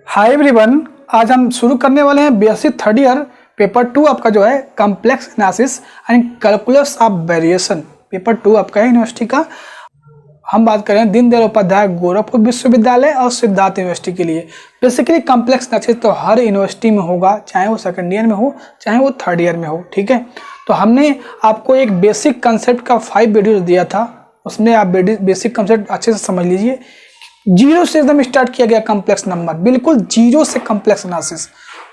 Hi everyone, आज हम शुरू करने वाले हैं बीएससी थर्ड ईयर पेपर 2 आपका जो है complex analysis and calculus of variation. Paper 2 आपका है यूनिवर्सिटी का। हम बात करें दीनदयाल उपाध्याय गोरखपुर विश्वविद्यालय और सिद्धार्थ यूनिवर्सिटी के लिए। बेसिकली कॉम्प्लेक्स एनालिसिस तो हर यूनिवर्सिटी में होगा, चाहे वो सेकंड ईयर में हो चाहे वो थर्ड ईयर में हो। ठीक है, तो हमने आपको एक बेसिक कंसेप्ट का 5 वीडियोज दिया था, उसमें आप बेसिक कंसेप्ट अच्छे से समझ लीजिए। जीरो से एकदम स्टार्ट किया गया कॉम्प्लेक्स नंबर, बिल्कुल जीरो से कॉम्प्लेक्स एनालिसिस,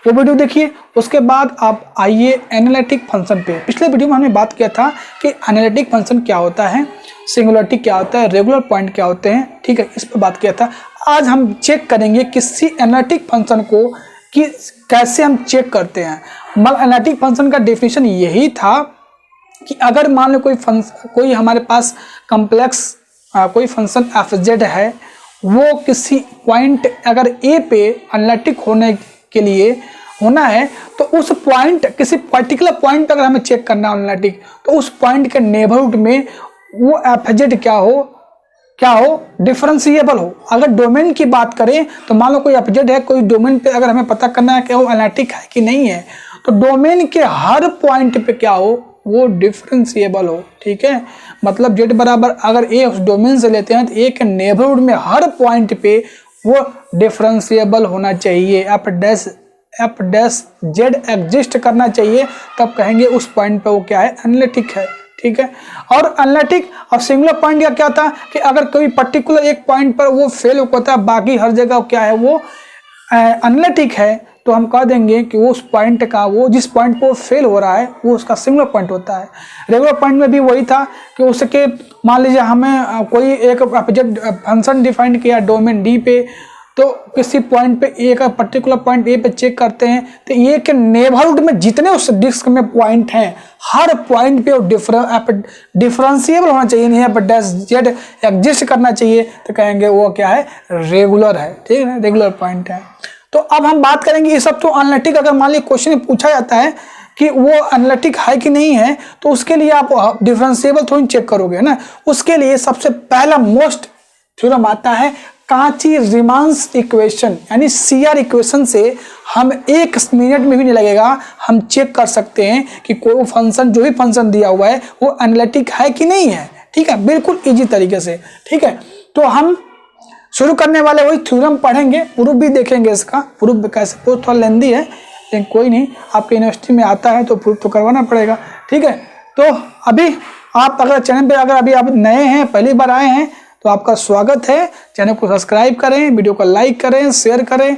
वो वीडियो देखिए। उसके बाद आप आइए एनालिटिक फंक्शन पे। पिछले वीडियो में हमने बात किया था कि एनालिटिक फंक्शन क्या होता है, सिंगुलरिटी क्या होता है, रेगुलर पॉइंट क्या होते हैं। ठीक है, इस पर बात किया था। आज हम चेक करेंगे किसी एनालिटिक फंक्शन को कि कैसे हम चेक करते हैं। मतलब एनालिटिक फंक्शन का डेफिनेशन यही था कि अगर मान लो कोई हमारे पास कॉम्प्लेक्स कोई फंक्शन एफ जेड है, वो किसी पॉइंट अगर ए पे एनालिटिक होने के लिए होना है तो उस पॉइंट किसी पर्टिकुलर पॉइंट पर अगर हमें चेक करना है एनालिटिक, तो उस पॉइंट के नेबरहुड में वो एफ जेड क्या हो डिफरेंशिएबल हो। अगर डोमेन की बात करें तो मान लो कोई एफ जेड है, कोई डोमेन पे अगर हमें पता करना है कि वो एनालिटिक है कि नहीं है, तो डोमेन के हर पॉइंट पे क्या हो, वो डिफरेंशिएबल हो। ठीक है, मतलब जेड बराबर अगर ए उस डोमेन से लेते हैं तो ए के नेबरहुड में हर पॉइंट पे वो डिफरेंशिएबल होना चाहिए। एफ डैश जेड एग्जिस्ट करना चाहिए, तब कहेंगे उस पॉइंट पे वो क्या है, एनालिटिक है। ठीक है, और एनालिटिक और सिंगुलर पॉइंट का क्या था कि अगर कोई पर्टिकुलर एक पॉइंट पर वो फेल होता है, बाकी हर जगह क्या है वो एनालिटिक है, तो हम कह देंगे कि वो उस पॉइंट का, वो जिस पॉइंट पर फेल हो रहा है वो उसका सिंगुलर पॉइंट होता है। रेगुलर पॉइंट में भी वही था कि उसके मान लीजिए हमें कोई एक फंक्शन डिफाइन किया डोमेन डी पे, तो किसी पॉइंट पे ए का पर्टिकुलर पॉइंट ए पे चेक करते हैं तो ए के नेबरहुड में जितने उस डिस्क में पॉइंट हैं, हर पॉइंट पे डिफरेंशिएबल होना चाहिए, नहीं है डैश जेड एग्जिस्ट करना चाहिए, तो कहेंगे वो क्या है, रेगुलर है। ठीक है, रेगुलर पॉइंट है। तो अब हम बात करेंगे ये सब तो एनालिटिक, अगर मान लीजिए क्वेश्चन में पूछा जाता है कि वो एनालिटिक है कि नहीं है, तो उसके लिए आप डिफरेंशिएबल थोड़ी चेक करोगे ना। उसके लिए सबसे पहला मोस्ट थ्योरम आता है काची-रीमान इक्वेशन, यानी सीआर इक्वेशन से हम 1 मिनट में भी नहीं लगेगा, हम चेक कर सकते हैं कि कोई फंक्शन, जो भी फंक्शन दिया हुआ है वो एनालिटिक है कि नहीं है। ठीक है, बिल्कुल इजी तरीके से। ठीक है, तो हम शुरू करने वाले वही थ्योरम पढ़ेंगे, प्रूफ भी देखेंगे। इसका प्रूफ कैसे, प्रूफ थोड़ा लेंदी है लेकिन कोई नहीं, आपके यूनिवर्सिटी में आता है तो प्रूफ तो करवाना पड़ेगा। ठीक है, तो अभी आप अगर चैनल पे अगर अभी आप नए हैं, पहली बार आए हैं, तो आपका स्वागत है। चैनल को सब्सक्राइब करें, वीडियो को लाइक करें, शेयर करें।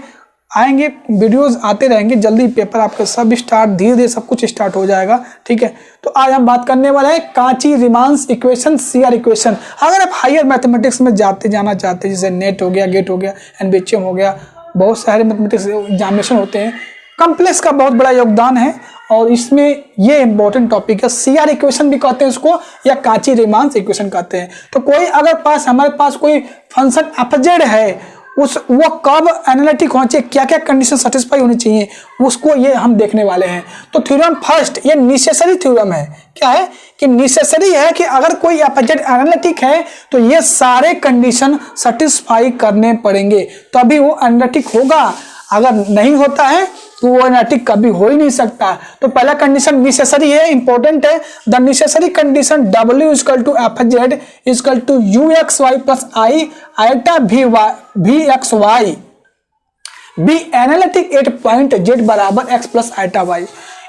आएंगे वीडियोस आते रहेंगे, जल्दी पेपर आपके सब स्टार्ट, धीरे धीरे सब कुछ स्टार्ट हो जाएगा। ठीक है, तो आज हम बात करने वाले हैं काची-रीमान इक्वेशन, सीआर इक्वेशन। अगर आप हायर मैथमेटिक्स में जाना चाहते हैं, जैसे नेट हो गया, गेट हो गया, एनबीएचएम हो गया, बहुत सारे मैथमेटिक्स एग्जामिनेशन होते हैं, कॉम्प्लेक्स का बहुत बड़ा योगदान है और इसमें ये इंपॉर्टेंट टॉपिक है। सीआर इक्वेशन भी कहते हैं इसको, या काची-रीमान इक्वेशन कहते हैं। तो कोई अगर हमारे पास कोई फंक्शन एफ जेड है, वो कब एनालिटिक होना चाहिए, क्या क्या कंडीशन सेटिस्फाई होनी चाहिए, उसको ये हम देखने वाले हैं। तो थ्योरम फर्स्ट, ये नेसेसरी थ्योरम है। क्या है कि नेसेसरी है कि अगर कोई एफ जेड एनालिटिक है तो ये सारे कंडीशन सेटिस्फाई करने पड़ेंगे, तभी वो एनालिटिक होगा। अगर नहीं होता है तो वो एनालिटिक कभी हो ही नहीं सकता। तो पहला कंडीशन नेसेसरी है, इंपॉर्टेंट है। The necessary condition W = FZ = UXY + I iota VXY be analytic at point Z बराबर X + आइटा Y।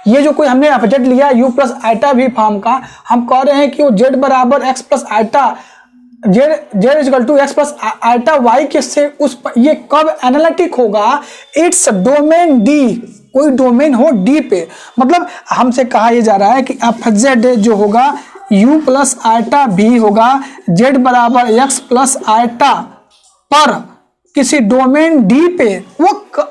ये जो कोई हमने FZ लिया U + आइटा V फॉर्म का, हम कह रहे हैं कि वो Z बराबर X + iota Z = X + iota Y के से ये कब एनालिटिक होगा, इट्स डोमेन D, कोई डोमेन हो D पे। मतलब हमसे कहा यह जा रहा है कि FZ जो होगा U + आइटा V होगा, Z बराबर X + आइटा पर किसी डोमेन D पे, वो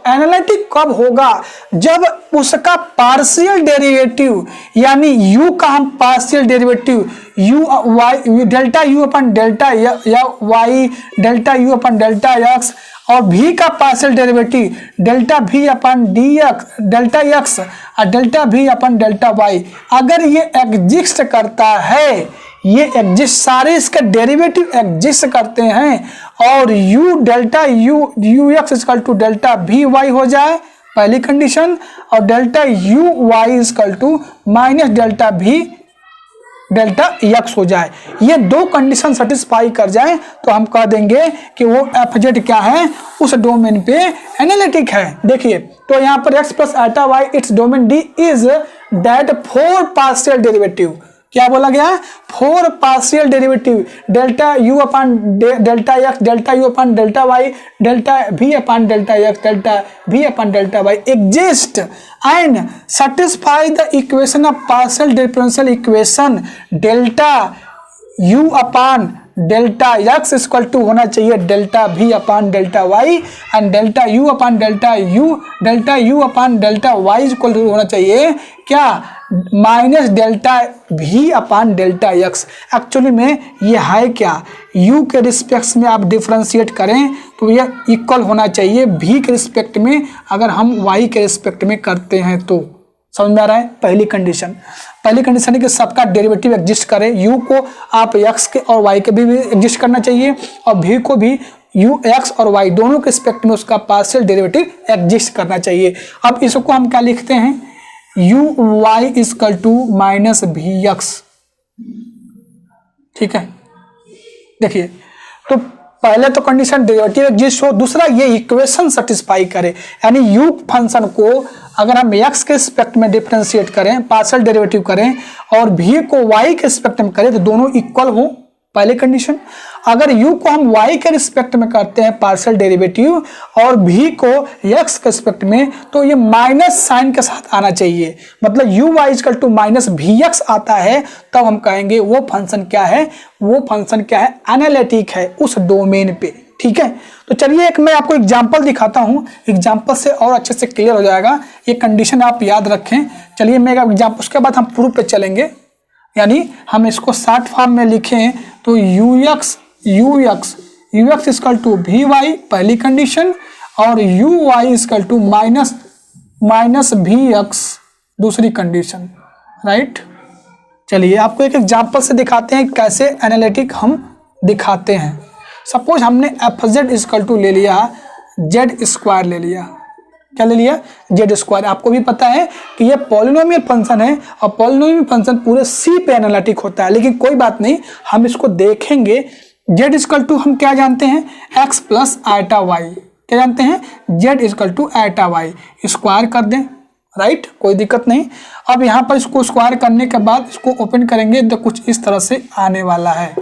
एनालिटिक कब होगा, जब उसका पार्शियल डेरिवेटिव, यानी U का हम partial derivative delta U upon delta Y, delta U upon delta X और V का पार्शियल डेरिवेटिव डेल्टा V अपन डेल्टा X और डेल्टा V अपन डेल्टा Y, अगर ये एग्जिस्ट करता है, ये एग्जिस्ट, सारे इसके डेरिवेटिव एग्जिस्ट करते हैं और u delta u x equal to delta v y हो जाए पहली कंडीशन, और delta u y equal to minus delta v delta x हो जाए। ये दो कंडीशन सेटिस्फाई कर जाए तो हम कह देंगे कि वो एफ जेड क्या है, उस डोमेन पे एनालिटिक है। देखिए तो यहाँ पर x plus eta y its domain D is that 4 partial derivative, क्या बोला गया है, 4 partial derivative delta u upon delta x, delta u upon delta y, delta v upon delta x, delta v upon delta y exist and satisfy the equation of partial differential equation delta u upon delta x equal to होना चाहिए delta v upon delta y and delta u upon delta u upon delta y equal to होना चाहिए क्या, minus delta v upon delta x. Actually में ये है क्या, u के रिस्पेक्ट में आप डिफ्रेंशिएट करें तो यह इक्वल होना चाहिए v के रिस्पेक्ट में, अगर हम y के रिस्पेक्ट में करते हैं तो। समझ में आ रहा है। पहली कंडीशन है कि सबका डेरिवेटिव एग्जिस्ट करे, u को आप x के और y के भी एग्जिस्ट करना चाहिए और v को भी x और y दोनों के रिस्पेक्ट में उसका पार्शियल डेरिवेटिव एग्जिस्ट करना चाहिए। अब इसको हम क्या लिखते हैं, uy equal to minus v x, ठीक है। देखिए तो पहले तो कंडीशन डेरिवेटिव एग्जिस्ट हो, दूसरा ये इक्वेशन सेटिस्फाई करे, यानी u फंक्शन को अगर हम x के रिस्पेक्ट में डिफरेंशिएट करें, पार्शियल डेरिवेटिव करें और v को y के रिस्पेक्ट में करें तो दोनों इक्वल हो, पहले कंडीशन। अगर u को हम y के रिस्पेक्ट में करते हैं पार्शियल डेरिवेटिव और v को x के रिस्पेक्ट में तो ये माइनस साइन के साथ आना चाहिए, मतलब uy equal to minus vx आता है, तब हम कहेंगे वो फंक्शन क्या है, वो फंक्शन क्या है, एनालिटिक है उस डोमेन पे, ठीक है। तो चलिए एक मैं आपको एग्जांपल दिखाता हूँ, एग्जांपल से और अच्छे से क्लियर हो जाएगा, ये कंडीशन आप याद रखें। चलिए मैं एक एग्जांपल, उसके बाद हम प्रूफ पे चलेंगे, यानी हम इसको शॉर्ट फॉर्म में लिखें तो ux equal to we y पहली कंडीशन और uy equal to minus v x दूसरी कंडीशन, राइट। चलिए आपको एक एग्जांपल से दिखाते हैं कैसे एनालिटिक हम दिखाते हैं। सपोज हमने एफ जेड इक्वल टू ले लिया जेड स्क्वायर ले लिया, क्या ले लिया, जेड स्क्वायर। आपको भी पता है कि ये पॉलिनोमियल फंक्शन है और पॉलिनोमियल फंक्शन पूरे सी पे एनालिटिक होता है, लेकिन कोई बात नहीं, हम इसको देखेंगे। जेड इक्वल टू हम क्या जानते हैं, एक्स प्लस आइटा वाई, क्या जानते हैं, z equal to iota y, square कर दें, राइट, कोई दिक्कत नहीं। अब यहाँ पर इसको स्क्वायर करने के बाद इसको ओपन करेंगे तो कुछ इस तरह से आने वाला है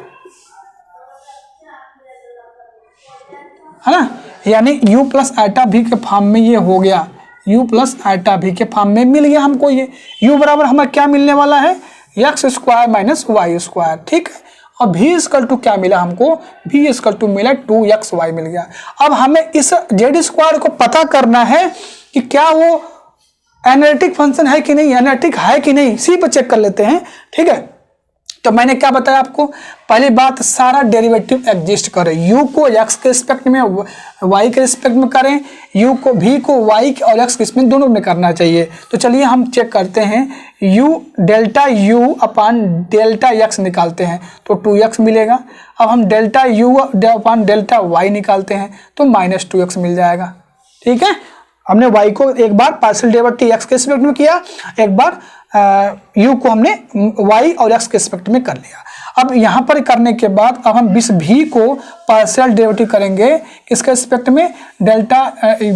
ना, यानी u प्लस आइटा भी के फॉर्म में ये हो गया, u प्लस आइटा भी के फॉर्म में मिल गया हमको। ये u बराबर हमें क्या मिलने वाला है, x square minus y square, ठीक है। और v इक्वल टू क्या मिला हमको, v इक्वल टू मिला 2xy मिल गया। अब हमें इस जेड स्क्वायर को पता करना है कि क्या वो एनालिटिक फंक्शन है कि नहीं, एनालिटिक है कि नहीं, इसी पर चेक कर लेते हैं, ठीक है। तो मैंने क्या बताया आपको, पहली बात सारा डेरिवेटिव एग्जिस्ट करे, u को x के रिस्पेक्ट में y के रिस्पेक्ट में करें, u को v को y और x के रिस्पेक्ट दोनों में करना चाहिए। तो चलिए हम चेक करते हैं, u डेल्टा u अपान डेल्टा x निकालते हैं तो 2x मिलेगा। अब हम डेल्टा u अपान डेल्टा y निकालते हैं तो माइनस 2x मिल जाएगा, ठीक है। हमने y को एक बार पार्शियल डेरिवेटिव x के रिस्पेक्ट में किया, एक बार u को हमने y और x के रिस्पेक्ट में कर लिया। अब यहाँ पर करने के बाद अब हम इस v को पार्शियल डेरिवेटिव करेंगे किसके रिस्पेक्ट में, डेल्टा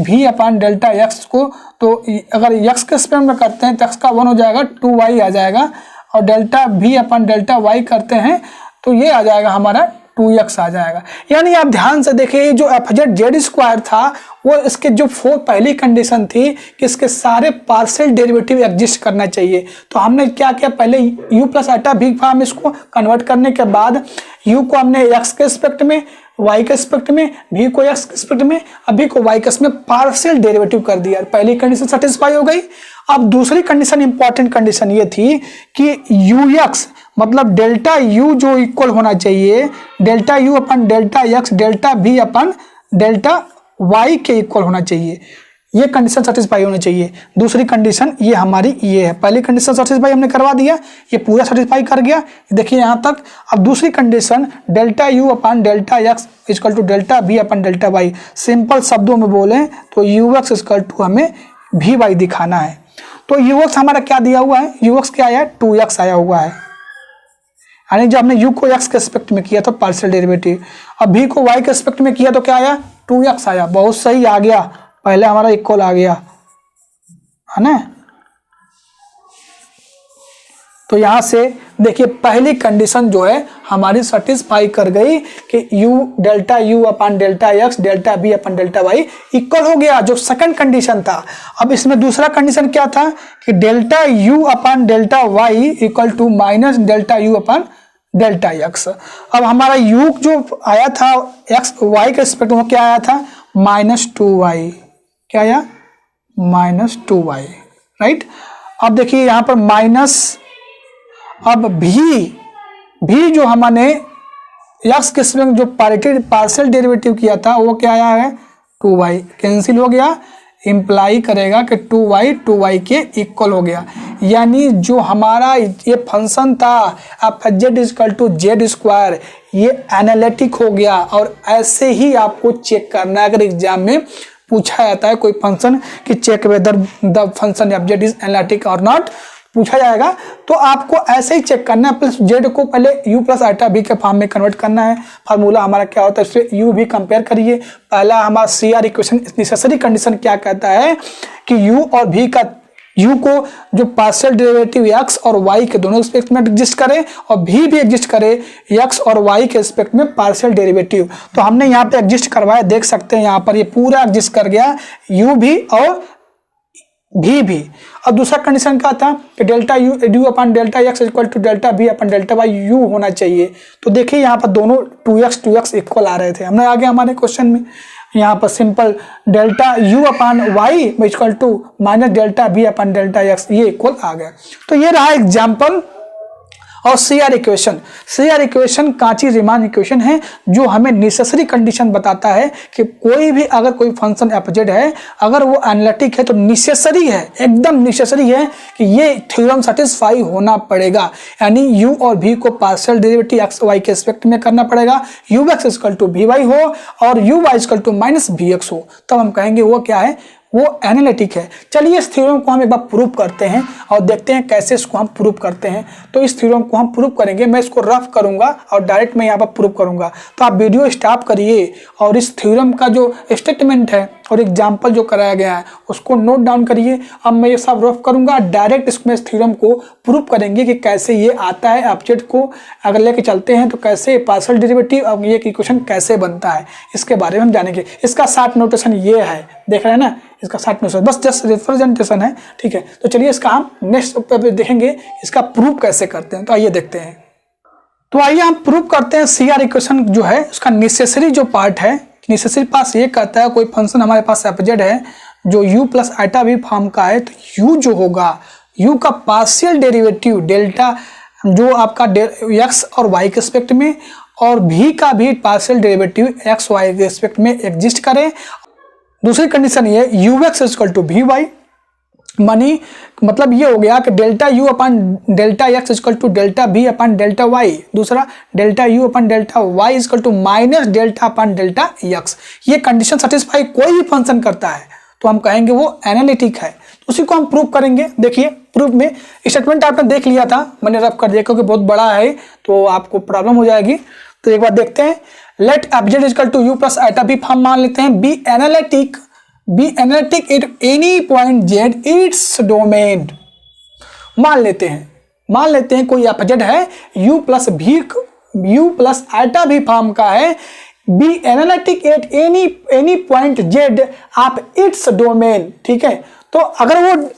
v अपान डेल्टा x को। तो अगर x के रिस्पेक्ट में करते हैं तो x का 1 हो जाएगा, 2y आ जाएगा, और डेल्टा v अपान डेल्टा y करते हैं तो ये आ जाएगा हमारा 2x आ जाएगा। यानी आप ध्यान से देखिए, जो एफ जेड स्क्वायर था वो इसके जो पहली कंडीशन थी कि इसके सारे पार्शियल डेरिवेटिव एग्जिस्ट करना चाहिए। तो हमने क्या किया, पहले u प्लस आइटा भी फॉर्म इसको कन्वर्ट करने के बाद u को हमने x के रिस्पेक्ट में, y के रिस्पेक्ट में, v को x के रिस्पेक्ट में, अभी को y के रिस्पेक्ट में पार्शियल डेरिवेटिव कर दिया। पहली कंडीशन सेटिस्फाई हो गई। अब दूसरी कंडीशन, इंपॉर्टेंट कंडीशन ये थी कि ux मतलब डेल्टा u जो इक्वल होना चाहिए delta u upon delta x delta v अपन डेल्टा y के इक्वल होना चाहिए। ये कंडीशन सेटिस्फाई होनी चाहिए। दूसरी कंडीशन ये हमारी ये है, पहली कंडीशन सेटिस्फाई हमने करवा दिया, ये पूरा सेटिस्फाई कर गया, देखिए यहाँ तक। अब दूसरी condition delta u upon delta x equal to delta v upon delta y, simple शब्दों में बोलें तो यू एक्स इक्वल टू हमें वी वाई दिखाना है। तो यू एक्स हमारा क्या दिया हुआ है, यू एक्स क्या आया है, 2x आया हुआ है, यानी जब हमने u को x के रिस्पेक्ट में किया तो पार्शियल डेरिवेटिव, अब v को y के रिस्पेक्ट में किया तो क्या आया, 2x आया। बहुत सही आ गया, पहले हमारा इक्वल आ गया है ना। तो यहां से देखिए पहली कंडीशन जो है हमारी सेटिस्फाई कर गई कि u delta u upon delta x delta v upon delta y equal हो गया, जो सेकंड कंडीशन था। अब इसमें दूसरा कंडीशन क्या था कि delta u upon delta y equal to minus delta u upon delta x. अब हमारा u जो आया था x y के रिस्पेक्ट में क्या आया था, -2y, क्या आया, -2y, राइट। अब देखिए यहाँ पर माइनस, अब भी जो हमने x के रिस्पेक्ट जो पार्शियल डेरिवेटिव किया था वो क्या आया है, 2y, कैंसिल हो गया, इंप्लाई करेगा कि 2y के इक्वल हो गया। यानी जो हमारा ये फंक्शन था अब z equal to z square, ये एनालिटिक हो गया। और ऐसे ही आपको चेक करना है, अगर एग्जाम में पूछा जाता है कोई फंक्शन कि check whether the function f z is analytic और नॉट, पूछा जाएगा तो आपको ऐसे ही चेक करना है। प्लस जेड को पहले u प्लस आइटा बी के फॉर्म में कन्वर्ट करना है। फार्मूला हमारा क्या होता है, इससे u भी कंपेयर करिए। पहला हमारा CR इक्वेशन नेसेसरी कंडीशन क्या कहता है कि u और v का, u को जो पार्शियल डेरिवेटिव x और y के दोनों रिस्पेक्ट में एग्जिस्ट करे और v भी एग्जिस्ट करे x और y के रिस्पेक्ट में पार्शियल डेरिवेटिव। तो हमने यहाँ पे एग्जिस्ट करवाया, देख सकते हैं यहाँ पर ये पूरा एग्जिस्ट कर गया, u भी और भी। अब दूसरा कंडीशन क्या था कि delta u upon delta x equal to delta v upon delta y u होना चाहिए। तो देखिए यहाँ पर दोनों 2x इक्वल आ रहे थे, हमने आगे हमारे क्वेश्चन में यहाँ पर simple delta u upon y equal to minus delta v upon delta x, ये इक्वल आ गया। तो ये रहा एग्जाम्पल। और CR equation Cauchy Riemann equation है जो हमें नेसेसरी कंडीशन बताता है कि कोई भी अगर कोई फंक्शन एफ जेड है, अगर वो एनालिटिक है तो नेसेसरी है, एकदम नेसेसरी है कि ये थ्योरम सेटिस्फाई होना पड़ेगा। यानी u और v को पार्शियल डेरिवेटिव x y के रिस्पेक्ट में करना पड़ेगा, ux equal to we y हो और uy equal to minus vx हो, तब हम कहेंगे वो क्या है, वो एनालिटिक है। चलिए इस थ्योरम को हम एक बार प्रूव करते हैं और देखते हैं कैसे इसको हम प्रूव करते हैं। तो इस थ्योरम को हम प्रूव करेंगे, मैं इसको रफ करूंगा और डायरेक्ट मैं यहाँ पर प्रूव करूंगा। तो आप वीडियो स्टॉप करिए और इस थ्योरम का जो स्टेटमेंट है और एग्जाम्पल जो कराया गया है उसको नोट डाउन करिए। अब मैं ये सब रफ करूंगा, डायरेक्ट इसमें इस थ्योरम को प्रूव करेंगे कि कैसे ये आता है। ऑब्जेक्ट को अगर लेके चलते हैं तो कैसे पार्शियल डेरिवेटिव और ये इक्वेशन कैसे बनता है, इसके बारे में हम जानेंगे। इसका शॉर्ट नोटेशन ये है, देख रहे हैं ना, इसका शॉर्ट नोटेशन बस जस्ट रिप्रेजेंटेशन है, ठीक है। तो चलिए इसका हम नेक्स्ट पे देखेंगे इसका प्रूव कैसे करते हैं। तो आइए देखते हैं। तो आइए हम प्रूव करते हैं CR इक्वेशन जो है उसका नेसेसरी जो पार्ट है। नेसेसरी पास ये कहता है कोई फंक्शन हमारे पास एफ जेड है जो u plus iota v form का है, तो u जो होगा, u का पार्शियल डेरिवेटिव डेल्टा जो आपका x और y के रिस्पेक्ट में और v का भी पार्शियल डेरिवेटिव x y के रिस्पेक्ट में एग्जिस्ट करे। दूसरी कंडीशन ये ux equal to we y, मनी मतलब ये हो गया कि delta u upon delta x equal to delta b upon delta y। दूसरा delta u upon delta y equal to minus delta upon delta x। ये कंडीशन सेटिस्फाई कोई भी फंक्शन करता है तो हम कहेंगे वो एनालिटिक है। तो उसी को हम प्रूव करेंगे। देखिए प्रूफ में स्टेटमेंट आपने देख लिया था, मैंने रफ कर दिया क्योंकि बहुत बड़ा है तो आपको प्रॉब्लम हो जाएगी। तो एक बार देखते हैं, let f z equal to u plus iota v form मान लेते हैं, be analytic at any point z its domain. मान लेते हैं कोई एफ जेड है u plus iota v form का है, be analytic at any point z आप इट्स डोमेन, ठीक है। तो अगर वो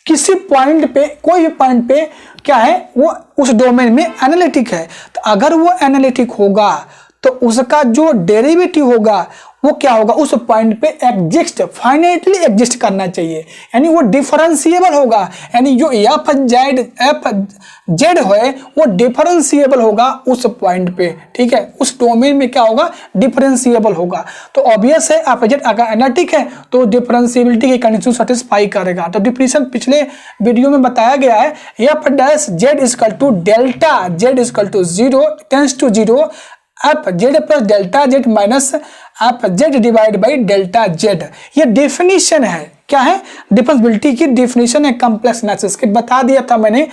किसी पॉइंट पे, कोई भी पॉइंट पे क्या है, वो उस डोमेन में एनालिटिक है, तो अगर वो एनालिटिक होगा तो उसका जो डेरिवेटिव होगा वो क्या होगा, उस पॉइंट पे एग्जिस्ट, फाइनाइटली एग्जिस्ट करना चाहिए, यानी वो डिफरेंशिएबल होगा, यानी जो एफ जेड है वो डिफरेंशिएबल होगा उस पॉइंट पे, ठीक है, उस डोमेन में क्या होगा, डिफरेंशिएबल होगा। तो ऑब्वियस है एफ जेड अगर एनालिटिक है तो डिफरेंशिएबिलिटी की कंडीशन सेटिस्फाई करेगा। तो डिफिनेशन पिछले वीडियो में बताया गया है, f dash z equal to delta z equal to 0 tends to 0 f z plus delta z minus f z divide by delta z. ये डेफिनेशन है, क्या है, डिफरेंशिएबिलिटी की डेफिनेशन है कॉम्प्लेक्स एनालिसिस की, बता दिया था मैंने,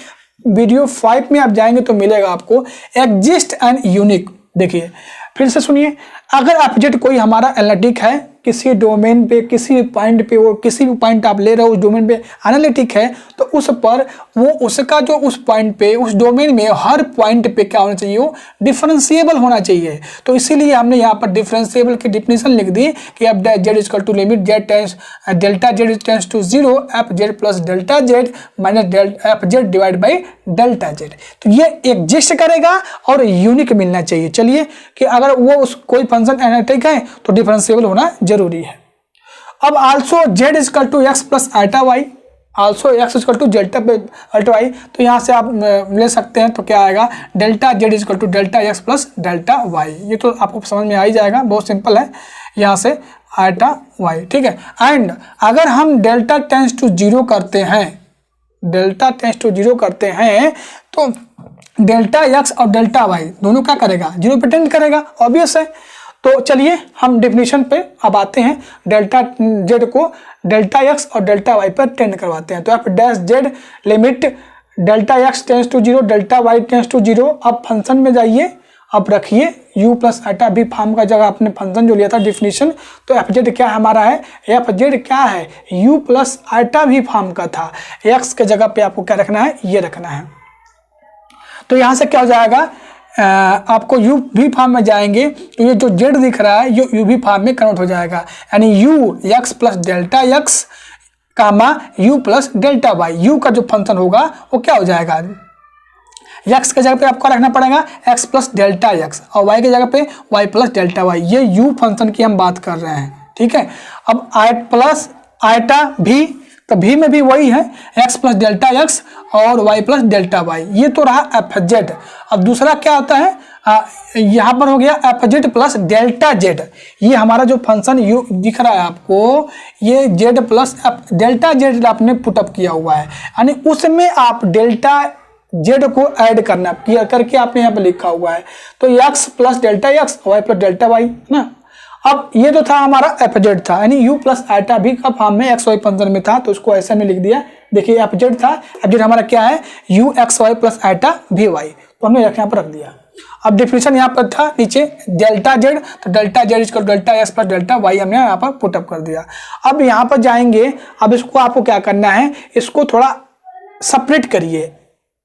वीडियो 5 में आप जाएंगे तो मिलेगा आपको, एग्जिस्ट एंड यूनिक। देखिए फिर से सुनिए, अगर एफ जेड कोई हमारा एनालिटिक है किसी डोमेन पे, किसी पॉइंट पे, वो किसी भी पॉइंट आप ले रहे हो उस डोमेन पे एनालिटिक है, तो उस पर वो उसका जो उस पॉइंट पे, उस डोमेन में हर पॉइंट पे क्या होना चाहिए, वो डिफरेंशिएबल होना चाहिए। तो इसीलिए हमने यहाँ पर डिफरेंशिएबल की डिफिनेशन लिख दी कि f z equal to limit z tends delta z tends to 0 f z plus delta z minus f z divide by delta z. तो ये एग्जिस्ट करेगा और यूनिक मिलना चाहिए। चलिए कि अगर वो उस कोई फंक्शन एनालिटिक है तो डिफरेंशिएबल होना जरूरी है। अब also Z equal to X plus iota Y, also X equal to delta iota Y, तो यहाँ से आप ले सकते हैं, तो क्या आएगा, delta z equal to delta x plus delta y. ये तो आपको समझ में आ ही जाएगा, बहुत सिंपल है, यहाँ से आल्टा वाई, ठीक है। एंड अगर हम डेल्टा टेंस टू 0 करते हैं, डेल्टा टेंस टू 0 करते हैं तो डेल्टा एक्स और डेल्टा वाई दोनों क्या करेगा, 0 पे टेंड करेगा, ऑब्वियस है। तो चलिए हम डेफिनेशन पे अब आते हैं, डेल्टा जेड को डेल्टा एक्स और डेल्टा वाई पर टेंड करवाते हैं। तो f dash z limit delta x tends to 0 delta y tends to 0। अब फंक्शन में जाइए, अब रखिए u प्लस आटा भी फॉर्म का जगह आपने फंक्शन जो लिया था डिफिनेशन, तो एफ जेड क्या हमारा है, एफ जेड क्या है, u प्लस आटा भी फॉर्म का था, x के जगह पे आपको क्या रखना है, ये रखना है। तो यहाँ से क्या हो जाएगा, आपको u भी फॉर्म में जाएंगे तो ये जो z दिख रहा है ये u भी फॉर्म में कन्वर्ट हो जाएगा, यानी u x plus delta x कामा u plus delta y। u का जो फंक्शन होगा वो क्या हो जाएगा, x के जगह पे आपको रखना पड़ेगा x प्लस डेल्टा x और y के जगह पे y प्लस डेल्टा y। ये u फंक्शन की हम बात कर रहे हैं, ठीक है। अब आई प्लस आयटा भी, तो भी में भी वही है, x प्लस डेल्टा x और y प्लस डेल्टा y। ये तो रहा एफ जेड। अब दूसरा क्या होता है, यहाँ पर हो गया F z plus delta z. ये हमारा जो फंक्शन यू दिख रहा है आपको, ये जेड प्लस डेल्टा जेड आपने पुटअप किया हुआ है, यानी उसमें आप डेल्टा जेड को ऐड करना किया करके आपने यहाँ पे लिखा हुआ है। तो x plus delta x, y plus delta y ना। अब ये तो था हमारा एफ जेड था, यानी u प्लस आटा भी का फॉर्म में एक्स वाई फंक्शन में था, तो उसको ऐसे में लिख दिया। देखिए एफ जेड था, एफ जेड हमारा क्या है, u एक्स वाई प्लस आटा भी वाई, तो हमने यहाँ पर रख दिया। अब डिफिनेशन यहाँ पर था नीचे डेल्टा जेड, तो डेल्टा जेड इसको delta x plus delta y हमने यहाँ पर पुटअप कर दिया। अब यहाँ पर जाएंगे, अब इसको आपको क्या करना है, इसको थोड़ा सेपरेट करिए,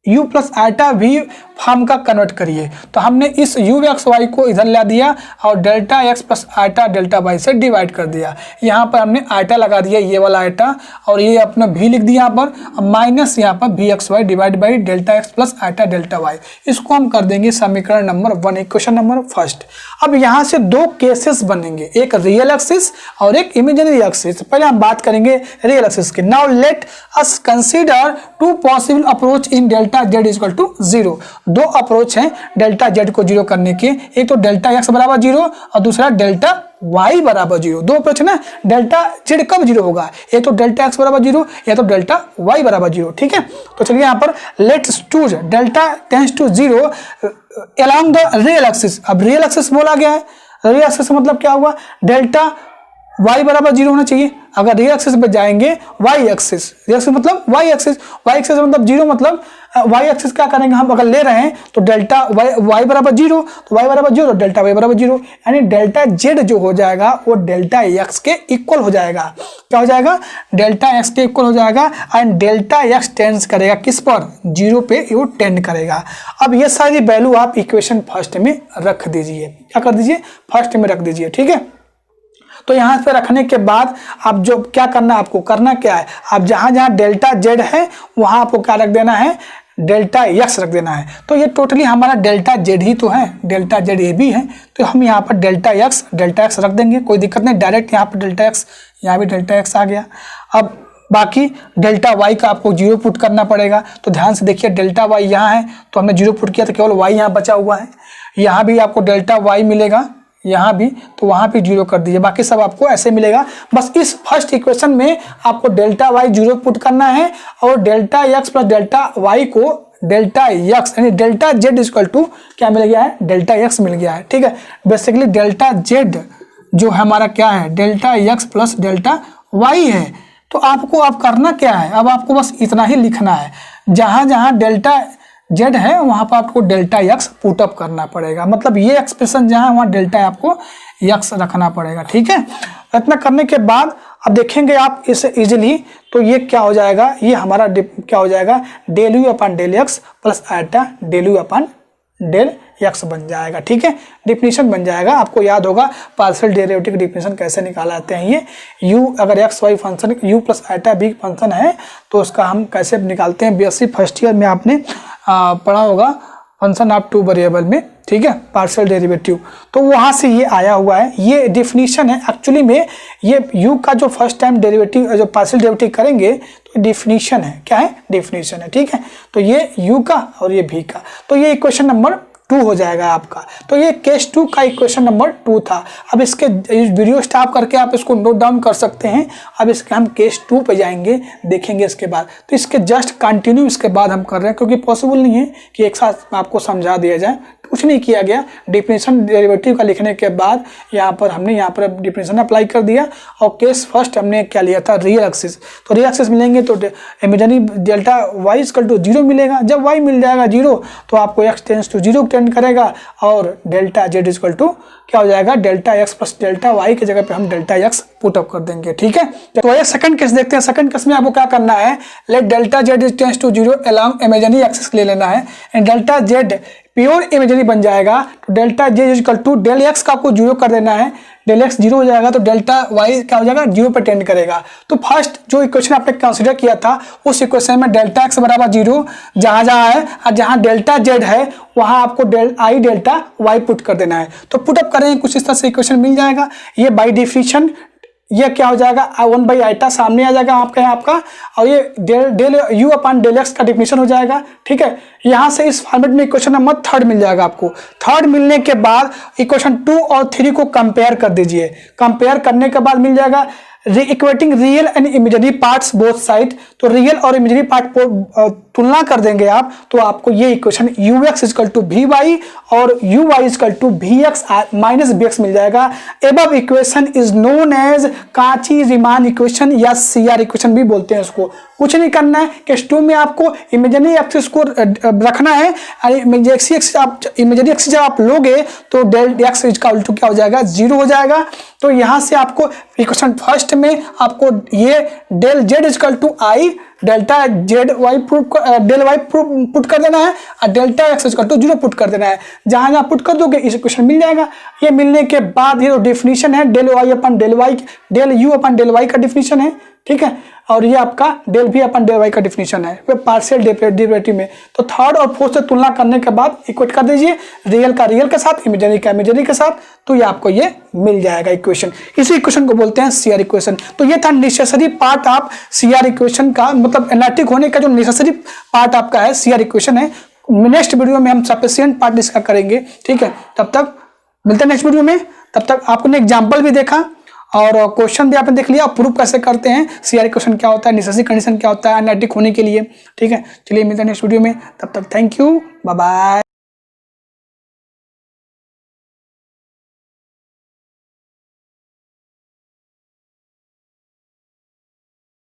u प्लस आटा भी फॉर्म का कन्वर्ट करिए। तो हमने इस u एक्स वाई को इधर ला दिया और delta x plus iota delta Y से डिवाइड कर दिया। यहाँ पर हमने आटा लगा दिया, ये वाला आटा, और ये अपना v लिख दिया यहाँ पर, माइनस यहाँ पर v x y divide by delta x plus iota delta y. इसको हम कर देंगे समीकरण नंबर 1, इक्वेशन नंबर फर्स्ट। अब यहाँ से दो केसेस बनेंगे, एक रियल एक्सिस और एक इमेजिनरी एक्सिस। पहले हम बात करेंगे रियल एक्सिस की। Now let us consider two possible approach in delta z equal to 0। दो अप्रोच हैं डेल्टा जेड को 0 करने के, एक तो डेल्टा एक्स बराबर 0 और दूसरा डेल्टा वाई बराबर 0। दो अप्रोच है ना, डेल्टा जेड कब 0 होगा, एक तो डेल्टा एक्स बराबर 0 या तो डेल्टा वाई बराबर 0, ठीक है। तो चलिए यहाँ पर let's choose delta tends to 0 along the real axis. अब रियल एक्सिस बोला गया है, रियल एक्सिस मतलब क्या हुआ, डेल्टा y बराबर 0 होना चाहिए। अगर रियल एक्सिस पे जाएंगे y एक्सिस, रियल एक्सिस मतलब y एक्सिस, y एक्सिस मतलब 0, मतलब y एक्सिस क्या करेंगे हम, अगर ले रहे हैं तो डेल्टा y बराबर 0, तो y बराबर 0 डेल्टा y बराबर 0, यानी डेल्टा z जो हो जाएगा वो डेल्टा x के इक्वल हो जाएगा। क्या हो जाएगा, डेल्टा x के इक्वल हो जाएगा, एंड डेल्टा x टेंड्स करेगा किस पर, 0 पे वो टेंड करेगा। अब ये सारी वैल्यू आप इक्वेशन फर्स्ट में रख दीजिए, क्या कर दीजिए, फर्स्ट में रख दीजिए, ठीक है। तो यहाँ पे रखने के बाद आप जो क्या करना है, आपको करना क्या है, आप जहाँ जहाँ डेल्टा जेड है वहाँ आपको क्या रख देना है, डेल्टा एक्स रख देना है। तो ये टोटली हमारा डेल्टा जेड ही तो है, डेल्टा जेड ये भी है, तो हम यहाँ पर डेल्टा एक्स रख देंगे, कोई दिक्कत नहीं। डायरेक्ट यहाँ पर डेल्टा एक्स, यहाँ भी डेल्टा एक्स आ गया। अब बाकी डेल्टा वाई का आपको 0 पुट करना पड़ेगा। तो ध्यान से देखिए, डेल्टा वाई यहाँ है तो हमने 0 पुट किया तो केवल वाई यहाँ बचा हुआ है। यहाँ भी आपको डेल्टा वाई मिलेगा, यहाँ भी, तो वहाँ भी 0 कर दीजिए, बाकी सब आपको ऐसे मिलेगा। बस इस फर्स्ट इक्वेशन में आपको डेल्टा वाई 0 पुट करना है और delta x plus delta y को डेल्टा एक्स यानी डेल्टा जेड इक्वल टू क्या मिल गया है, डेल्टा एक्स मिल गया है। ठीक है, बेसिकली डेल्टा जेड जो हमारा क्या है, delta x plus delta y है। तो आपको अब करना क्या है, अब आपको बस इतना ही लिखना है, जहाँ जहाँ डेल्टा जेड है वहाँ पर आपको डेल्टा एक्स पुटअप करना पड़ेगा। मतलब ये एक्सप्रेशन जहाँ है वहाँ डेल्टा आपको एक्स रखना पड़ेगा। ठीक है, इतना करने के बाद अब देखेंगे आप इसे इजीली, तो ये क्या हो जाएगा, ये हमारा क्या हो जाएगा, del u upon del x plus iota del u upon del x बन जाएगा। ठीक है, डिफिनीशन बन जाएगा। आपको याद होगा पार्शियल डेरिवेटिव डिफिनीशन कैसे निकालते हैं। ये u अगर x y function u plus iota v function है तो उसका हम कैसे निकालते हैं, बीएससी फर्स्ट ईयर में आपने पढ़ा होगा फंक्शन ऑफ टू वेरिएबल में। ठीक है, पार्शियल डेरिवेटिव, तो वहाँ से ये आया हुआ है, ये डिफिनीशन है। एक्चुअली में ये u का जो फर्स्ट टाइम डेरिवेटिव जो पार्शियल डेरिवेटिव करेंगे तो डिफिनीशन है, क्या है, डिफिनीशन है। ठीक है, तो ये u का और ये v का, तो ये इक्वेशन नंबर 2 हो जाएगा आपका। तो ये केस 2 का इक्वेशन नंबर 2 था। अब इसके वीडियो स्टॉप करके आप इसको नोट डाउन कर सकते हैं। अब इसके हम केस 2 पे जाएंगे, देखेंगे इसके बाद। तो इसके जस्ट कंटिन्यू इसके बाद हम कर रहे हैं, क्योंकि पॉसिबल नहीं है कि एक साथ आपको समझा दिया जाए। कुछ नहीं किया गया, डिफिनेशन डेरिवेटिव का लिखने के बाद यहाँ पर हमने यहाँ पर डिफिनेशन अप्लाई कर दिया और केस फर्स्ट हमने क्या लिया था, रियल एक्सिस। तो रियल एक्सिस मिलेंगे तो imaginary delta y equal to 0 मिलेगा। जब वाई मिल जाएगा 0 तो आपको एक्स टेंस टू 0 टेंड करेगा और डेल्टा जेड इक्वल टू क्या हो जाएगा, delta x plus delta y की जगह पे हम डेल्टा एक्स पुटअप कर देंगे। ठीक है, तो ये सेकंड केस देखते हैं। सेकंड केस में आपको क्या करना है, let delta z tends to 0 along imaginary axis ले लेना है and delta z pure imaginary बन जाएगा। तो delta z equal to del x का आपको 0 कर देना है, डेल एक्स 0 हो जाएगा तो डेल्टा वाई क्या हो जाएगा, 0 पे टेंड करेगा। तो फर्स्ट जो इक्वेशन आपने कंसीडर किया था उस इक्वेशन में डेल्टा एक्स बराबर 0 जहाँ जहाँ है और जहाँ डेल्टा जेड है वहाँ आपको डेल्टा वाई पुट कर देना है। तो पुटअप करेंगे कुछ इस तरह से इक्वेशन मिल जाएगा। ये बाई डिफिनेशन ये क्या हो जाएगा, 1 बाई आइटा सामने आ जाएगा आपका और ये del u upon del x का डिफिनेशन हो जाएगा। ठीक है, यहाँ से इस फॉर्मेट में इक्वेशन नंबर 3 मिल जाएगा आपको। 3 मिलने के बाद इक्वेशन 2 और 3 को कंपेयर कर दीजिए। कंपेयर करने के बाद मिल जाएगा equating real and imaginary parts both side. तो रियल और इमेजिनरी पार्ट को तुलना कर देंगे आप, तो आपको ये equation ux equal to we Y और uy equal to V X minus B X मिल जाएगा। Above equation is known as Cauchy Riemann equation या CR इक्वेशन भी बोलते हैं इसको। कुछ नहीं करना है, केस 2 में आपको इमेजिनरी एक्सिस को रखना है। इमेजिनरी एक्सिस जब आप लोगे तो डेल एक्स इक्वल टू क्या हो जाएगा, 0 हो जाएगा। तो यहाँ से आपको इक्वेशन फर्स्ट में आपको ये del z equal to i delta z y del y put कर देना है और delta x equal to 0 put कर देना है। जहाँ जहाँ पुट कर दोगे इस इक्वेशन मिल जाएगा। ये मिलने के बाद ये जो डिफिनीशन है del y upon del y, del u upon del y का डिफिनीशन है। ठीक है, और ये आपका del v upon del y का डिफिनीशन है पार्शियल डेरिवेटिव में। तो थर्ड और फोर्थ से तुलना करने के बाद इक्वेट कर दीजिए रियल का रियल के साथ, इमेजिनरी का इमेजिनरी के साथ, तो ये आपको ये मिल जाएगा इक्वेशन। इसी इक्वेशन को बोलते हैं CR इक्वेशन। तो ये था necessary part of CR equation का, मतलब एनालिटिक होने का जो नेसेसरी पार्ट आपका है CR इक्वेशन है। नेक्स्ट वीडियो में हम सफिशिएंट पार्ट डिस्कस करेंगे। ठीक है, तब तक मिलते हैं नेक्स्ट वीडियो में। तब तक आपने एग्जाम्पल भी देखा और क्वेश्चन भी आपने देख लिया, प्रूफ कैसे करते हैं, CR इक्वेशन क्या होता है, नेसेसरी कंडीशन क्या होता है एनालिटिक होने के लिए। ठीक है, चलिए मिलते हैं नेक्स्ट वीडियो में। तब तक थैंक यू, बाय बाय।